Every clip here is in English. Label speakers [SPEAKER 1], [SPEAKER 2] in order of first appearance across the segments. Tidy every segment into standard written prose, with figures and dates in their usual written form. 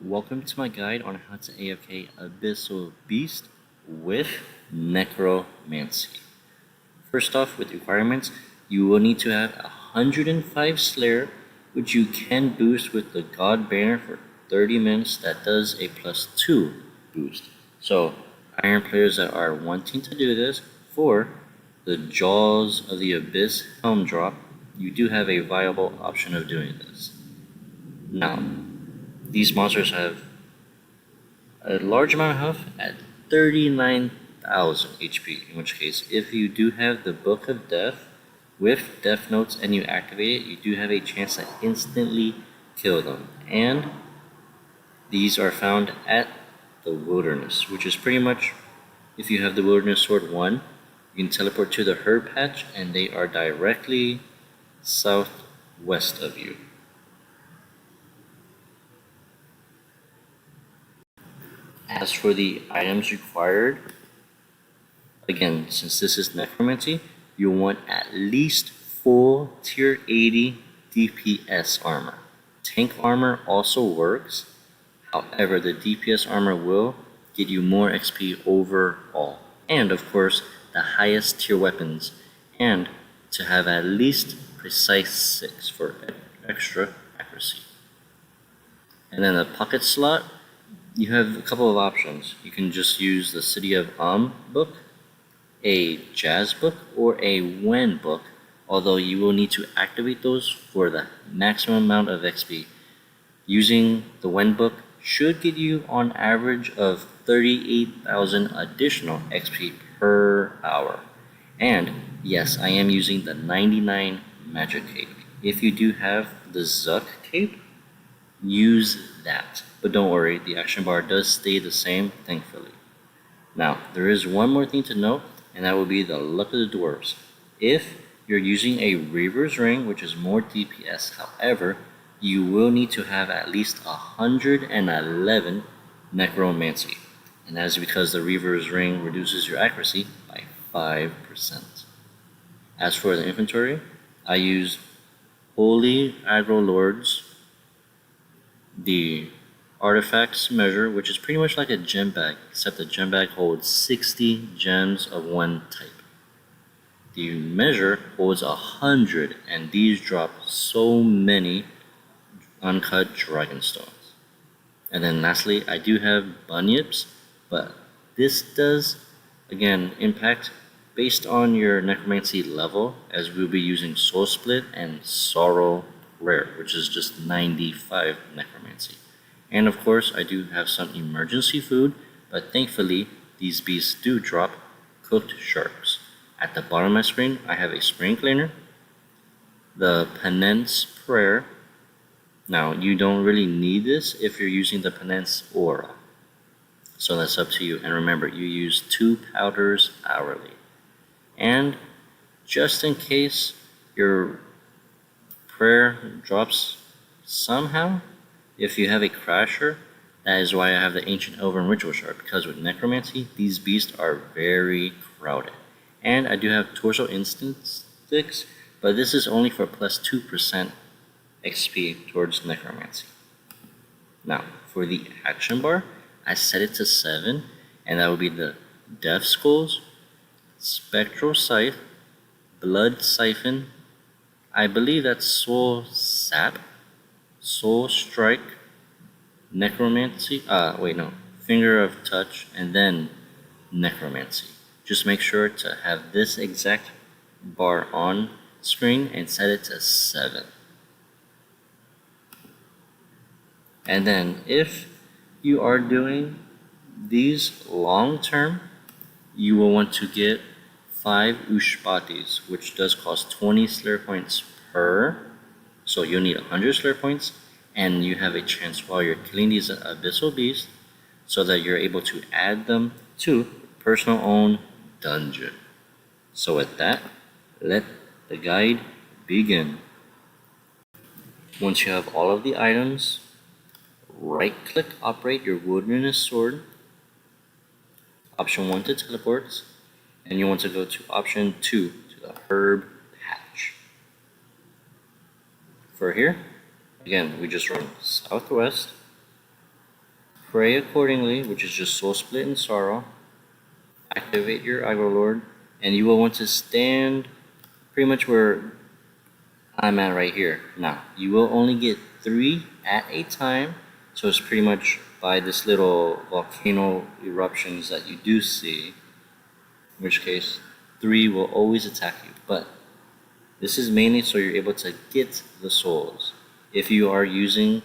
[SPEAKER 1] Welcome to my guide on how to AFK Abyssal Beast with Necromancy. First off, with requirements, you will need to have 105 Slayer, which you can boost with the God Banner for 30 minutes. That does a +2 boost. So, Iron players that are wanting to do this, for the Jaws of the Abyss Helm drop, you do have a viable option of doing this. Now, these monsters have a large amount of health at 39,000 HP, in which case, if you do have the Book of Death with Death Notes and you activate it, you do have a chance to instantly kill them. And these are found at the Wilderness, which is pretty much, if you have the Wilderness Sword 1, you can teleport to the Herb Patch and they are directly southwest of you. As for the items required, again, since this is Necromancy, you want at least full tier 80 DPS armor. Tank armor also works, however the DPS armor will get you more XP overall. And of course, the highest tier weapons, and to have at least precise 6 for extra accuracy. And then the pocket slot, you have a couple of options. You can just use the City of book, a Jazz book, or a Wen book, although you will need to activate those for the maximum amount of XP. Using the Wen book should get you on average of 38,000 additional XP per hour. And yes, I am using the 99 Magic Cape. If you do have the Zuck Cape, use that. But don't worry, the action bar does stay the same, thankfully. Now, there is one more thing to note, and that will be the luck of the dwarves. If you're using a Reaver's Ring, which is more DPS, however, you will need to have at least 111 Necromancy. And that is because the Reaver's Ring reduces your accuracy by 5%. As for the inventory, I use Holy Aggro Lords, the Artifacts measure, which is pretty much like a gem bag, except the gem bag holds 60 gems of one type. The measure holds 100, and these drop so many uncut dragonstones. And then lastly, I do have bunyips, but this does, again, impact based on your necromancy level, as we'll be using Soul Split and Sorrow Rare, which is just 95 necromancy. And of course, I do have some emergency food, but thankfully, these beasts do drop cooked sharks. At the bottom of my screen, I have a Spring Cleaner, the Penance Prayer. Now, you don't really need this if you're using the Penance Aura, so that's up to you. And remember, you use 2 powders hourly. And just in case your prayer drops somehow, if you have a Crasher, that is why I have the Ancient Elven Ritual Shard, because with Necromancy, these beasts are very crowded. And I do have Torso Instant Sticks, but this is only for +2% XP towards Necromancy. Now, for the action bar, I set it to 7, and that will be the Death Skulls, Spectral Scythe, Blood Siphon, I believe that's Soul Sap, Soul Strike, Necromancy, Finger of Touch, and then Necromancy. Just make sure to have this exact bar on screen and set it to 7. And then if you are doing these long term, you will want to get 5 Ushpatis, which does cost 20 Slayer points per, so you'll need 100 Slayer points, and you have a chance while you're killing these Abyssal Beasts, so that you're able to add them to personal own dungeon. So with that, let the guide begin. Once you have all of the items, right-click operate your Wilderness Sword, option 1 to teleports, and you want to go to option 2 to the Herb Patch. For here, again, we just run southwest, pray accordingly, which is just soul split and sorrow. Activate your Aggro Lord, and you will want to stand pretty much where I'm at right here. Now, you will only get 3 at a time, so it's pretty much by this little volcano eruptions that you do see, in which case 3 will always attack you, but this is mainly so you're able to get the souls. If you are using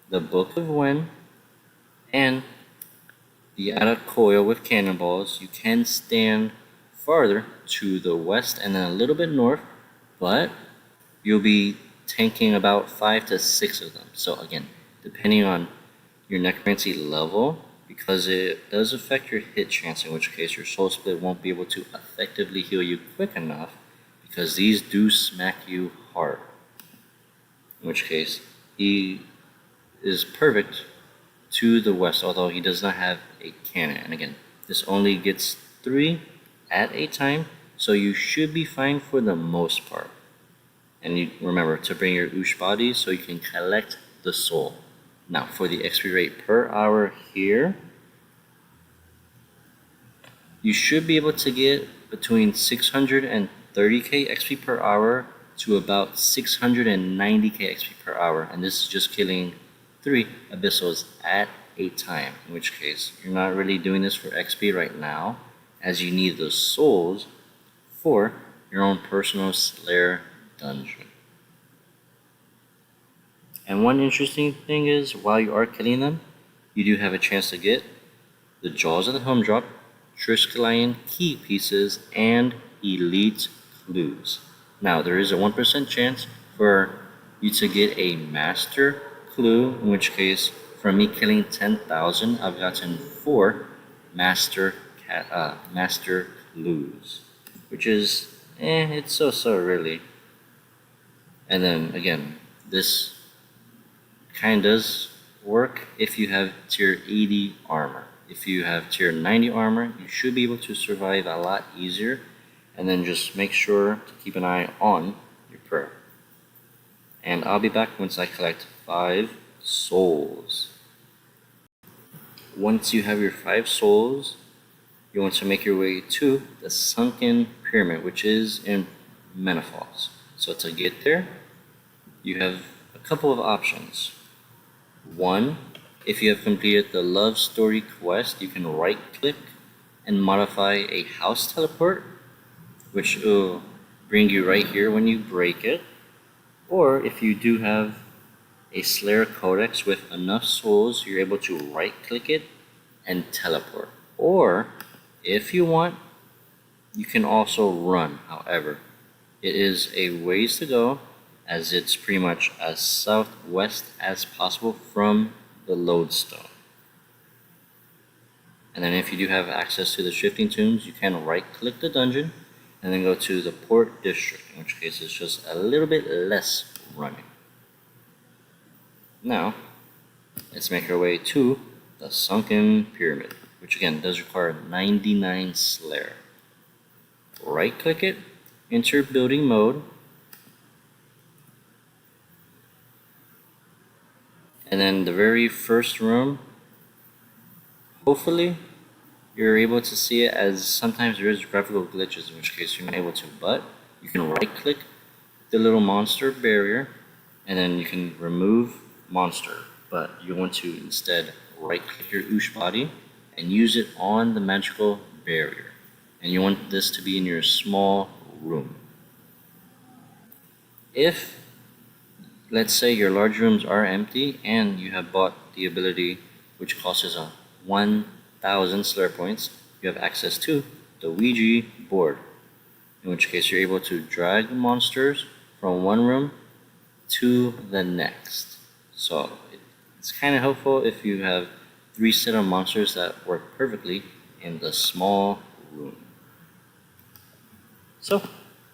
[SPEAKER 1] the Book of Wen and the Added Coil with cannonballs, you can stand farther to the west and then a little bit north, but you'll be tanking about 5 to 6 of them. So again, depending on your necromancy level, because it does affect your hit chance, in which case your soul split won't be able to effectively heal you quick enough, because these do smack you hard. In which case, he is perfect to the west, although he does not have a cannon. And again, this only gets 3 at a time, so you should be fine for the most part. And you remember to bring your Oosh body so you can collect the soul. Now, for the XP rate per hour here, you should be able to get between 630k XP per hour to about 690k XP per hour, and this is just killing 3 abyssals at a time, in which case you're not really doing this for XP right now, as you need those souls for your own personal Slayer dungeon. And one interesting thing is, while you are killing them, you do have a chance to get the Jaws of the Helm Drop, Triskelion key pieces, and elite clues. Now, there is a 1% chance for you to get a master clue, in which case, from me killing 10,000, I've gotten 4 master clues, which is, it's so really. And then again, this kind does work if you have tier 80 armor. If you have tier 90 armor, you should be able to survive a lot easier. And then just make sure to keep an eye on your prayer. And I'll be back once I collect 5 souls. Once you have your 5 souls, you want to make your way to the Sunken Pyramid, which is in Menafalls. So to get there, you have a couple of options. One, if you have completed the Love Story quest, you can right click and modify a house teleport, which will bring you right here when you break it. Or if you do have a Slayer Codex with enough souls, you're able to right click it and teleport. Or if you want, you can also run. However, it is a ways to go, as it's pretty much as southwest as possible from the lodestone. And then if you do have access to the shifting tombs, you can right click the dungeon and then go to the port district, in which case it's just a little bit less running. Now, let's make our way to the Sunken Pyramid, which again does require 99 Slayer. Right click it, enter building mode, and then the very first room, hopefully you're able to see it, as sometimes there is graphical glitches, in which case you're not able to, but you can right click the little monster barrier and then you can remove monster, but you want to instead right click your Oosh body and use it on the magical barrier, and you want this to be in your small room. If, let's say, your large rooms are empty and you have bought the ability which costs 1,000 Slayer points, you have access to the Ouija board, in which case you're able to drag monsters from one room to the next. So it's kind of helpful if you have 3 set of monsters that work perfectly in the small room. So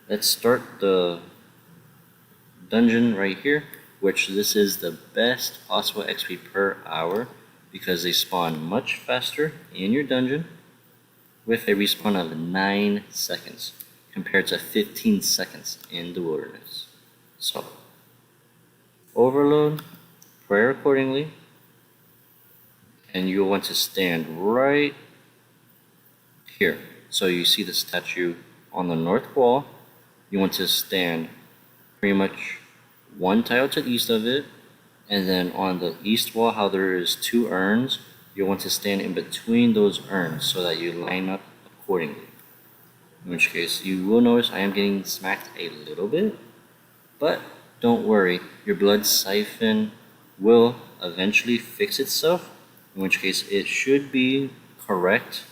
[SPEAKER 1] let's start the dungeon right here, which this is the best possible XP per hour because they spawn much faster in your dungeon with a respawn of 9 seconds compared to 15 seconds in the wilderness. So overload, pray accordingly, and you'll want to stand right here. So you see the statue on the north wall. You want to stand pretty much one tile to the east of it, and then on the east wall, how there is two urns, you want to stand in between those urns so that you line up accordingly. In which case, you will notice I am getting smacked a little bit, but don't worry, your blood siphon will eventually fix itself, in which case it should be correct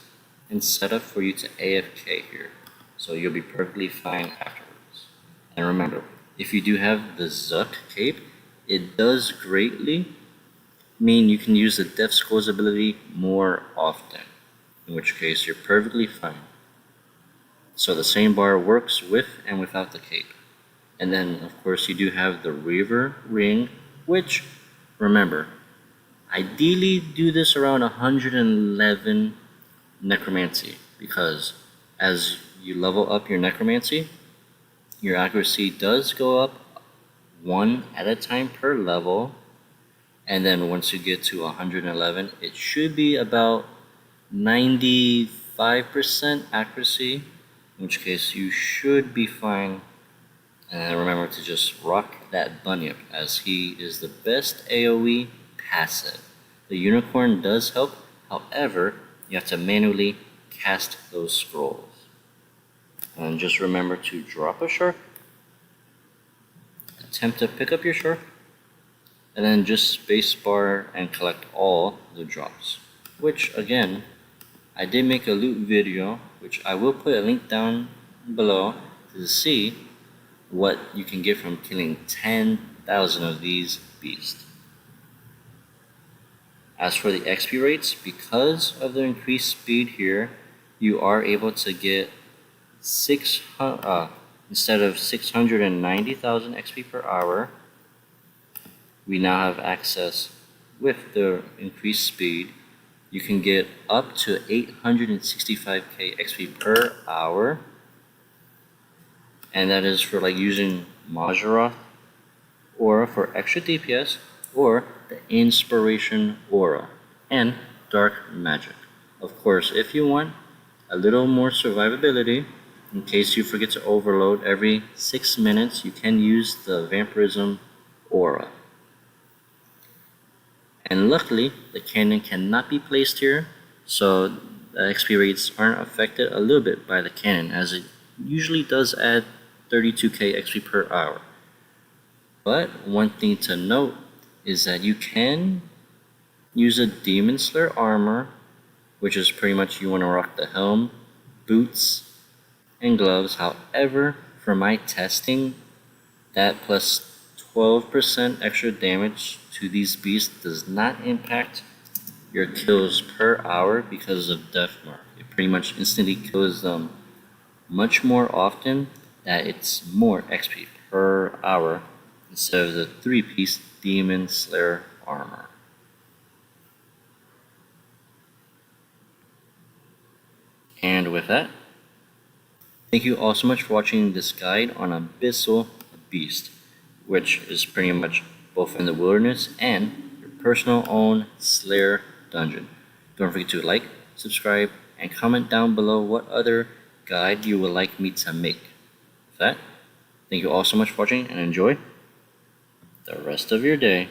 [SPEAKER 1] and set up for you to AFK here. So you'll be perfectly fine afterwards. And remember, if you do have the Zuck cape, it does greatly mean you can use the Death Scrolls ability more often, in which case you're perfectly fine. So the same bar works with and without the cape. And then of course you do have the Reaver ring, which, remember, ideally do this around 111 Necromancy, because as you level up your Necromancy, your accuracy does go up one at a time per level, and then once you get to 111, it should be about 95% accuracy, in which case you should be fine. And remember to just rock that Bunyip, as he is the best AoE passive. The Unicorn does help, however, you have to manually cast those scrolls. And just remember to drop a shark, attempt to pick up your shark, and then just spacebar and collect all the drops. Which, again, I did make a loot video, which I will put a link down below to see what you can get from killing 10,000 of these beasts. As for the XP rates, because of the increased speed here, you are able to get instead of 690,000 XP per hour, we now have access with the increased speed. You can get up to 865k XP per hour, and that is for like using Majorath Aura for extra DPS, or the Inspiration Aura and Dark Magic. Of course, if you want a little more survivability, in case you forget to overload every 6 minutes, you can use the Vampirism Aura. And luckily, the cannon cannot be placed here, so the XP rates aren't affected a little bit by the cannon, as it usually does add 32k XP per hour. But one thing to note is that you can use a Demon Slayer armor, which is pretty much you want to rock the helm, boots, and gloves. However, for my testing, that plus 12% extra damage to these beasts does not impact your kills per hour because of Death Mark. It pretty much instantly kills them much more often, that it's more XP per hour instead of the 3-piece Demon Slayer armor. And with that, thank you all so much for watching this guide on Abyssal Beast, which is pretty much both in the wilderness and your personal own Slayer dungeon. Don't forget to like, subscribe, and comment down below what other guide you would like me to make. With that, thank you all so much for watching, and enjoy the rest of your day.